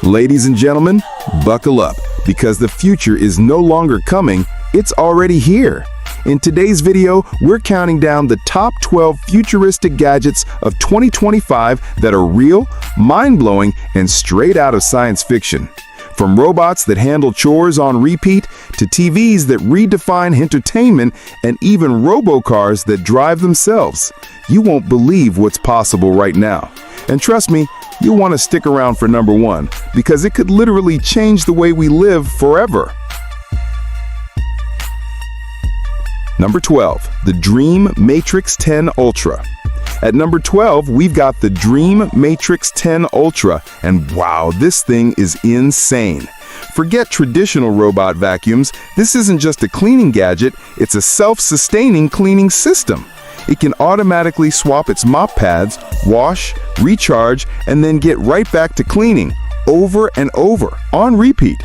Ladies and gentlemen, buckle up, because the future is no longer coming, it's already here. In today's video, we're counting down the top 12 futuristic gadgets of 2025 that are real, mind-blowing, and straight out of science fiction. From robots that handle chores on repeat, to TVs that redefine entertainment, and even robocars that drive themselves. You won't believe what's possible right now. And trust me, you'll want to stick around for number 1, because it could literally change the way we live forever. Number 12, the Dreame Matrix 10 Ultra. At number 12, we've got the Dreame Matrix 10 Ultra, and wow, this thing is insane. Forget traditional robot vacuums. This isn't just a cleaning gadget, it's a self-sustaining cleaning system. It can automatically swap its mop pads, wash, recharge, and then get right back to cleaning, over and over, on repeat.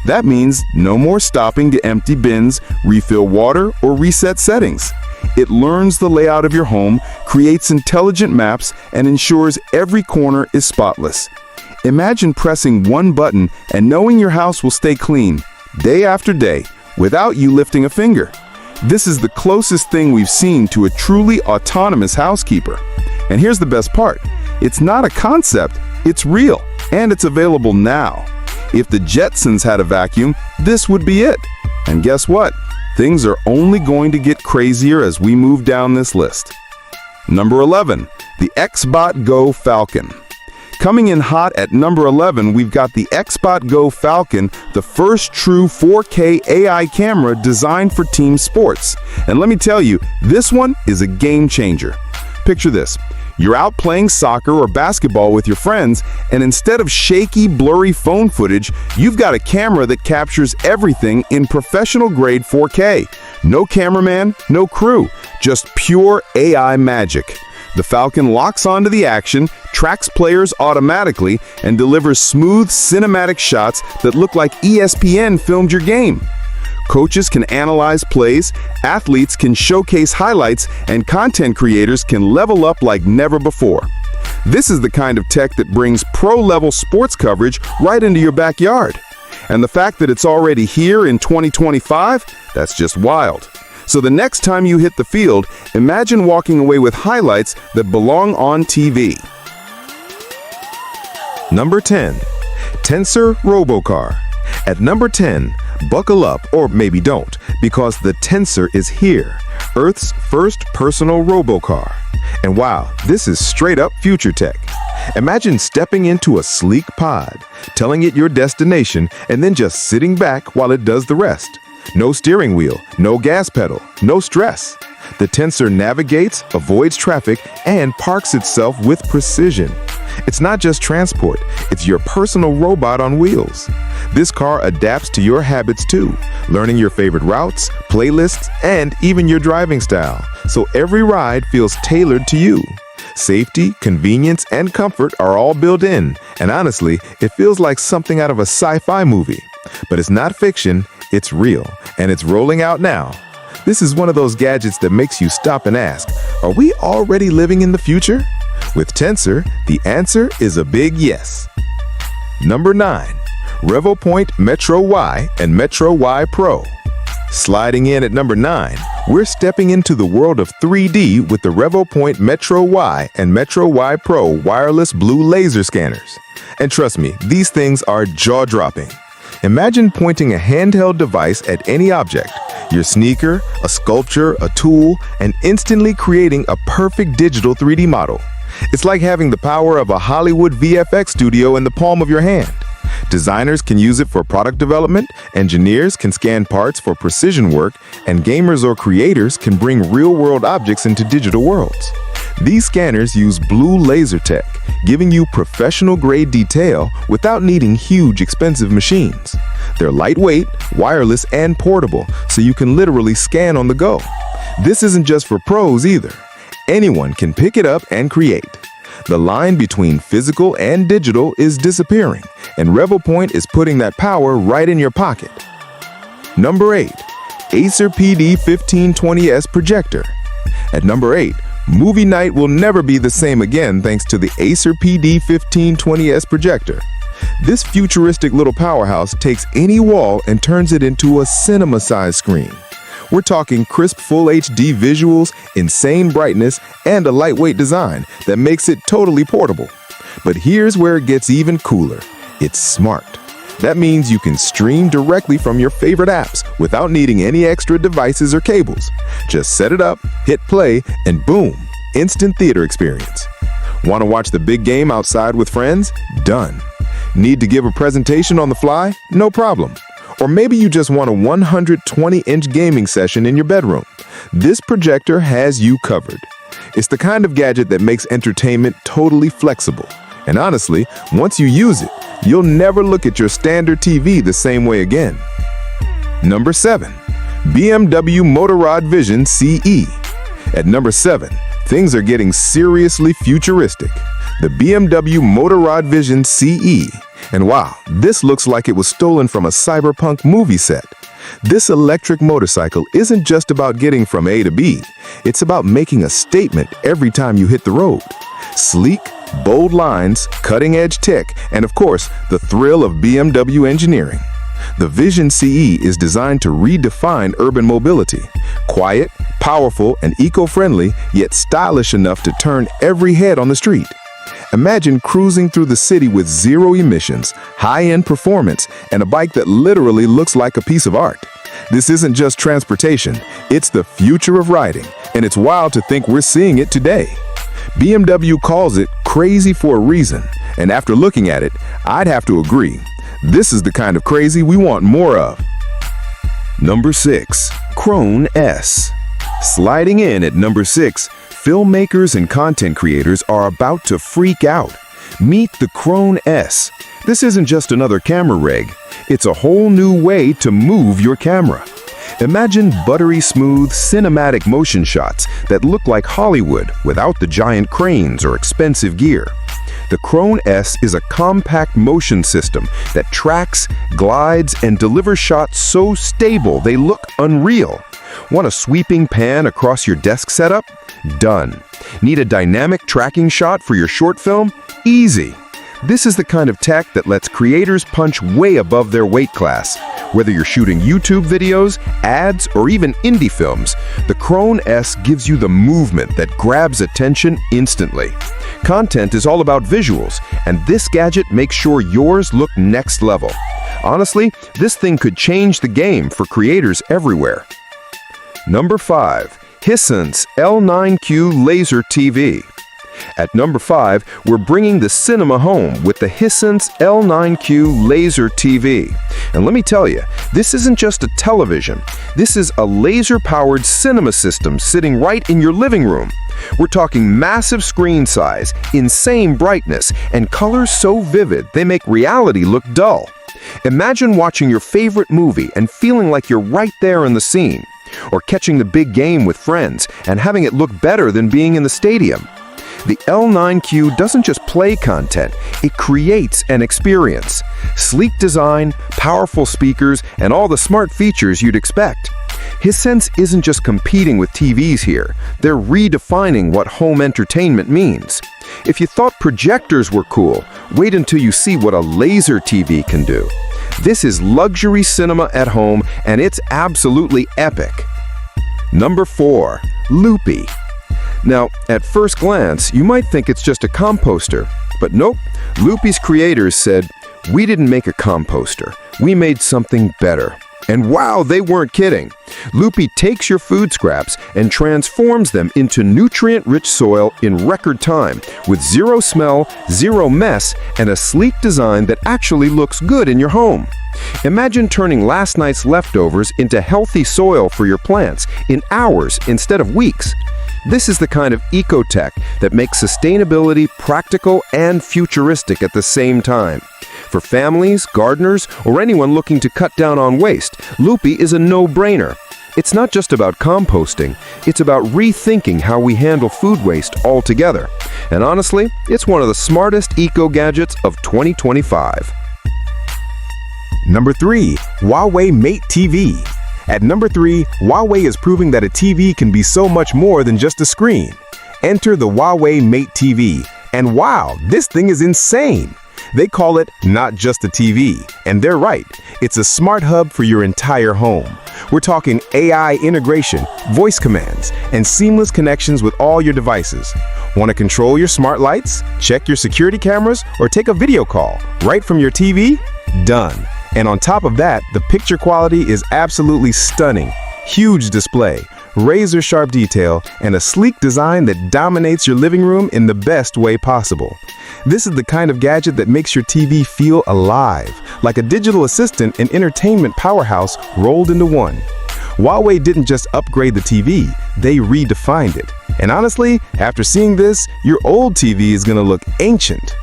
That means no more stopping to empty bins, refill water, or reset settings. It learns the layout of your home, creates intelligent maps, and ensures every corner is spotless. Imagine pressing one button and knowing your house will stay clean, day after day, without you lifting a finger. This is the closest thing we've seen to a truly autonomous housekeeper. And here's the best part. It's not a concept, it's real, and it's available now. If the Jetsons had a vacuum, this would be it. And guess what? Things are only going to get crazier as we move down this list. Number 11, the XbotGo Falcon. Coming in hot at number 11, we've got the XbotGo Falcon, the first true 4K AI camera designed for team sports. And let me tell you, this one is a game changer. Picture this. You're out playing soccer or basketball with your friends, and instead of shaky, blurry phone footage, you've got a camera that captures everything in professional-grade 4K. No cameraman, no crew, just pure AI magic. The Falcon locks onto the action, tracks players automatically, and delivers smooth, cinematic shots that look like ESPN filmed your game. Coaches can analyze plays, athletes can showcase highlights, and content creators can level up like never before. This is the kind of tech that brings pro-level sports coverage right into your backyard. And the fact that it's already here in 2025, that's just wild. So the next time you hit the field, imagine walking away with highlights that belong on TV. Number 10. Tensor Robocar. At number 10, buckle up, or maybe don't, because the Tensor is here, Earth's first personal robocar. And wow, this is straight up future tech. Imagine stepping into a sleek pod, telling it your destination, and then just sitting back while it does the rest. No steering wheel, no gas pedal, no stress. The Tensor navigates, avoids traffic, and parks itself with precision. It's not just transport, it's your personal robot on wheels. This car adapts to your habits too, learning your favorite routes, playlists, and even your driving style, so every ride feels tailored to you. Safety, convenience, and comfort are all built in, and honestly, it feels like something out of a sci-fi movie. But it's not fiction, it's real, and it's rolling out now. This is one of those gadgets that makes you stop and ask, are we already living in the future? With Tensor, the answer is a big yes. Number 9. Revopoint MetroY and MetroY Pro. Sliding in at number 9, we're stepping into the world of 3D with the Revopoint MetroY and MetroY Pro wireless blue laser scanners. And trust me, these things are jaw-dropping. Imagine pointing a handheld device at any object, your sneaker, a sculpture, a tool, and instantly creating a perfect digital 3D model. It's like having the power of a Hollywood VFX studio in the palm of your hand. Designers can use it for product development, engineers can scan parts for precision work, and gamers or creators can bring real-world objects into digital worlds. These scanners use blue laser tech, giving you professional-grade detail without needing huge, expensive machines. They're lightweight, wireless, and portable, so you can literally scan on the go. This isn't just for pros either. Anyone can pick it up and create. The line between physical and digital is disappearing, and Revopoint is putting that power right in your pocket. Number 8. Acer PD1520S Projector. At number 8, movie night will never be the same again thanks to the Acer PD1520S Projector. This futuristic little powerhouse takes any wall and turns it into a cinema-sized screen. We're talking crisp full HD visuals, insane brightness, and a lightweight design that makes it totally portable. But here's where it gets even cooler. It's smart. That means you can stream directly from your favorite apps without needing any extra devices or cables. Just set it up, hit play, and boom, instant theater experience. Want to watch the big game outside with friends? Done. Need to give a presentation on the fly? No problem. Or maybe you just want a 120-inch gaming session in your bedroom. This projector has you covered. It's the kind of gadget that makes entertainment totally flexible. And honestly, once you use it, you'll never look at your standard TV the same way again. Number 7. BMW Motorrad Vision CE. At number 7, things are getting seriously futuristic. The BMW Motorrad Vision CE. And wow, this looks like it was stolen from a cyberpunk movie set. This electric motorcycle isn't just about getting from A to B. It's about making a statement every time you hit the road. Sleek, bold lines, cutting-edge tech, and of course, the thrill of BMW engineering. The Vision CE is designed to redefine urban mobility. Quiet, powerful, and eco-friendly, yet stylish enough to turn every head on the street. Imagine cruising through the city with zero emissions, high-end performance, and a bike that literally looks like a piece of art. This isn't just transportation, it's the future of riding, and it's wild to think we're seeing it today. BMW calls it crazy for a reason, and after looking at it, I'd have to agree. This is the kind of crazy we want more of. Number 6. Krone S. Sliding in at number 6, filmmakers and content creators are about to freak out. Meet the Krone S. This isn't just another camera rig. It's a whole new way to move your camera. Imagine buttery smooth cinematic motion shots that look like Hollywood without the giant cranes or expensive gear. The Krone S is a compact motion system that tracks, glides, and delivers shots so stable they look unreal. Want a sweeping pan across your desk setup? Done. Need a dynamic tracking shot for your short film? Easy. This is the kind of tech that lets creators punch way above their weight class. Whether you're shooting YouTube videos, ads, or even indie films, the Krone S gives you the movement that grabs attention instantly. Content is all about visuals, and this gadget makes sure yours look next level. Honestly, this thing could change the game for creators everywhere. Number 5. Hisense L9Q Laser TV. At number 5, we're bringing the cinema home with the Hisense L9Q Laser TV. And let me tell you, this isn't just a television. This is a laser-powered cinema system sitting right in your living room. We're talking massive screen size, insane brightness, and colors so vivid they make reality look dull. Imagine watching your favorite movie and feeling like you're right there in the scene. Or catching the big game with friends and having it look better than being in the stadium. The L9Q doesn't just play content, it creates an experience. Sleek design, powerful speakers, and all the smart features you'd expect. Hisense isn't just competing with TVs here, they're redefining what home entertainment means. If you thought projectors were cool, wait until you see what a laser TV can do. This is luxury cinema at home, and it's absolutely epic. Number 4. Loopy. Now, at first glance, you might think it's just a composter, but nope. Loopy's creators said, "We didn't make a composter, we made something better." And wow, they weren't kidding. Loopy takes your food scraps and transforms them into nutrient-rich soil in record time, with zero smell, zero mess, and a sleek design that actually looks good in your home. Imagine turning last night's leftovers into healthy soil for your plants in hours instead of weeks. This is the kind of eco-tech that makes sustainability practical and futuristic at the same time. For families, gardeners, or anyone looking to cut down on waste, Loopy is a no-brainer. It's not just about composting, it's about rethinking how we handle food waste altogether. And honestly, it's one of the smartest eco-gadgets of 2025. Number 3. Huawei Mate TV. At number 3, Huawei is proving that a TV can be so much more than just a screen. Enter the Huawei Mate TV, and wow, this thing is insane! They call it not just a TV, and they're right. It's a smart hub for your entire home. We're talking AI integration, voice commands, and seamless connections with all your devices. Want to control your smart lights, check your security cameras, or take a video call right from your TV? Done. And on top of that, the picture quality is absolutely stunning. Huge display, razor-sharp detail, and a sleek design that dominates your living room in the best way possible. This is the kind of gadget that makes your TV feel alive, like a digital assistant and entertainment powerhouse rolled into one. Huawei didn't just upgrade the TV, they redefined it. And honestly, after seeing this, your old TV is gonna look ancient.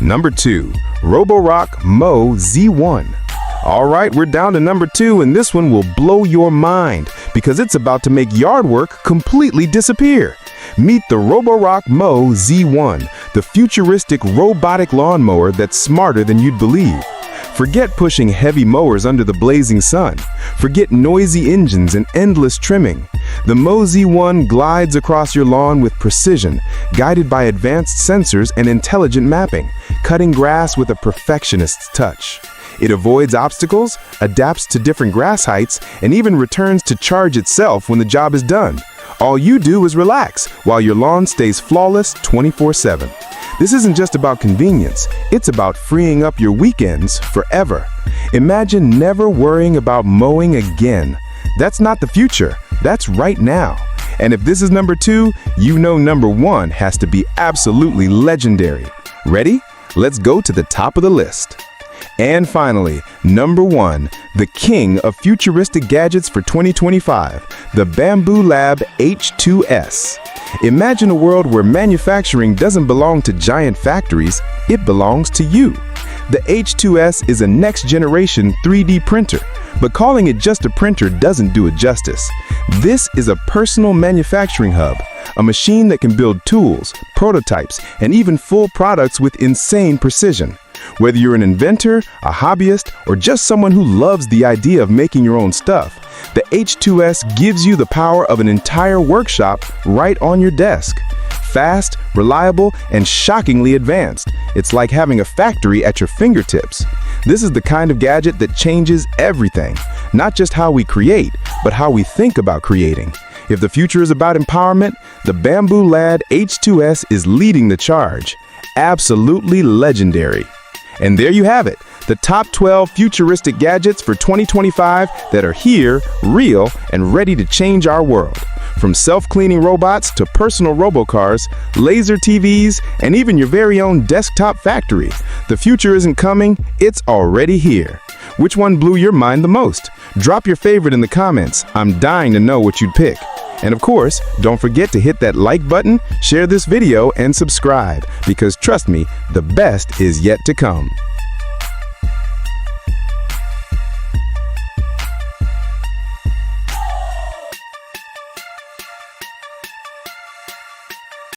Number 2, Roborock Mo Z1. Alright, we're down to number 2, and this one will blow your mind because it's about to make yard work completely disappear. Meet the Roborock Mo Z1, the futuristic robotic lawnmower that's smarter than you'd believe. Forget pushing heavy mowers under the blazing sun. Forget noisy engines and endless trimming. The Mo Z1 glides across your lawn with precision, guided by advanced sensors and intelligent mapping, cutting grass with a perfectionist's touch. It avoids obstacles, adapts to different grass heights, and even returns to charge itself when the job is done. All you do is relax while your lawn stays flawless 24/7. This isn't just about convenience, it's about freeing up your weekends forever. Imagine never worrying about mowing again. That's not the future, that's right now. And if this is number 2, you know number 1 has to be absolutely legendary. Ready? Let's go to the top of the list. And finally, number 1, the king of futuristic gadgets for 2025, the Bamboo Lab H2S. Imagine a world where manufacturing doesn't belong to giant factories, it belongs to you. The H2S is a next-generation 3D printer, but calling it just a printer doesn't do it justice. This is a personal manufacturing hub, a machine that can build tools, prototypes, and even full products with insane precision. Whether you're an inventor, a hobbyist, or just someone who loves the idea of making your own stuff, the H2S gives you the power of an entire workshop right on your desk. Fast, reliable, and shockingly advanced. It's like having a factory at your fingertips. This is the kind of gadget that changes everything, not just how we create, but how we think about creating. If the future is about empowerment, the Bamboo Lab H2S is leading the charge. Absolutely legendary. And there you have it, the top 12 futuristic gadgets for 2025 that are here, real, and ready to change our world. From self-cleaning robots to personal robocars, laser TVs, and even your very own desktop factory. The future isn't coming, it's already here. Which one blew your mind the most? Drop your favorite in the comments. I'm dying to know what you'd pick. And of course, don't forget to hit that like button, share this video, and subscribe, because trust me, the best is yet to come.